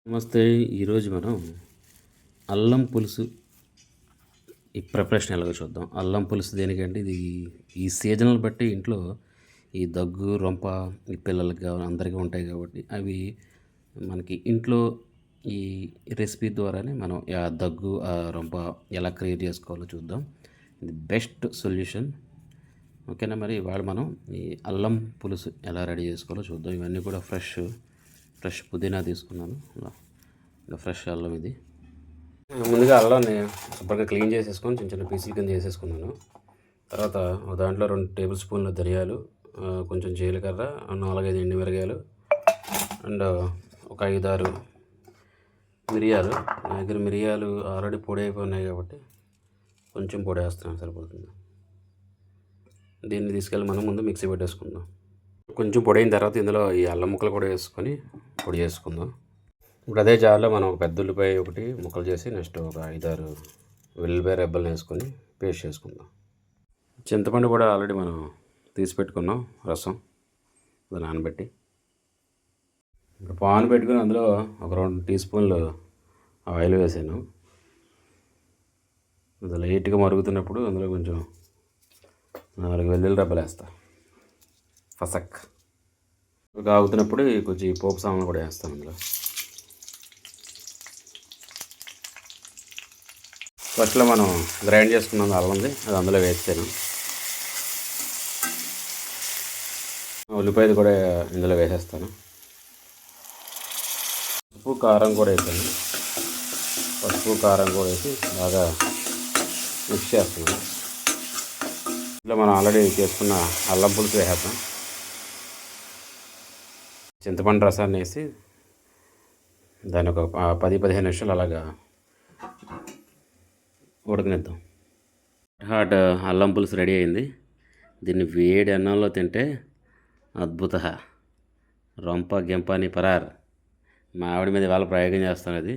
నమస్తే. ఈరోజు మనం అల్లం పులుసు ఈ ప్రిపరేషన్ ఎలాగో చూద్దాం. అల్లం పులుసు దేనికంటే ఇది ఈ సీజనల్ బట్టి ఇంట్లో ఈ దగ్గు, రొంప ఈ పిల్లలకి అందరికీ ఉంటాయి కాబట్టి అవి మనకి ఇంట్లో ఈ రెసిపీ ద్వారానే మనం ఆ దగ్గు, ఆ రొంప ఎలా క్రియేట్ చేసుకోవాలో చూద్దాం. ఇది బెస్ట్ సొల్యూషన్. ఓకేనా? మరి ఇవాళ మనం ఈ అల్లం పులుసు ఎలా రెడీ చేసుకోవాలో చూద్దాం. ఇవన్నీ కూడా ఫ్రెష్ పుదీనా తీసుకున్నాను. ఇలా ఫ్రెష్ అల్లం ఇది. ముందుగా అల్లాన్ని శుభ్రంగా క్లీన్ చేసేసుకొని చిన్న చిన్న పీసులు కింద చేసేసుకున్నాను. తర్వాత దాంట్లో 2 టేబుల్ స్పూన్ల ధనియాలు, కొంచెం జీలకర్ర, 4-5 ఎండుమిరగాయలు అండ్ ఒక 5-6 మిరియాలు. నా దగ్గర మిరియాలు ఆల్రెడీ పొడి అయిపోయినాయి కాబట్టి కొంచెం పొడి వేస్తున్నాను, సరిపోతుంది. దీన్ని తీసుకెళ్ళి మనం ముందు మిక్సీ పెట్టేసుకుందాం. కొంచెం పొడి అయిన తర్వాత ఇందులో ఈ అల్లం ముక్కలు కూడా వేసుకొని పొడి చేసుకుందాం. ఇప్పుడు అదే జార్లో మనం ఒక పెద్ద ఉల్లిపాయ ఒకటి ముక్కలు చేసి నెక్స్ట్ ఒక 5-6 వెల్లుల్లిపాయ రెబ్బలను వేసుకొని పేస్ట్ చేసుకుందాం. చింతపండు కూడా ఆల్రెడీ మనం తీసి పెట్టుకున్నాం, రసం అది నానబెట్టి. ఇప్పుడు పాన్ పెట్టుకుని అందులో ఒక 2 టీ స్పూన్లు ఆయిల్ వేసాను. అది లైట్గా మరుగుతున్నప్పుడు అందులో కొంచెం 4 వెల్లుల్లి రెబ్బలు వేస్తా, ఫసక్. ఆగుతున్నప్పుడు కొంచెం పోపు సామాన్లు కూడా వేస్తాను అందులో. ఫస్ట్లో మనం గ్రైండ్ చేసుకున్నాం అల్లంది, అది అందులో వేస్తాను. ఉల్లిపాయలు కూడా ఇందులో వేసేస్తాను. ఉప్పు కారం కూడా వేసాను. పసుపు కారం కూడా వేసి బాగా మిక్స్ చేస్తున్నాను. ఇందులో మనం ఆల్రెడీ చేసుకున్న అల్లం పులుసు వేసేద్దాం. చింతపండు రసాన్ని వేసి దాన్ని ఒక 10-15 నిమిషాలు అలాగా ఉడకనిద్దాం. హాట్ అల్లం పులుసు రెడీ అయింది. దీన్ని వేడి అన్నంలో తింటే అద్భుత. రొంప గెంపని పరార్. మా ఆవిడ మీద ఇవాళ ప్రయోగం చేస్తాను అది.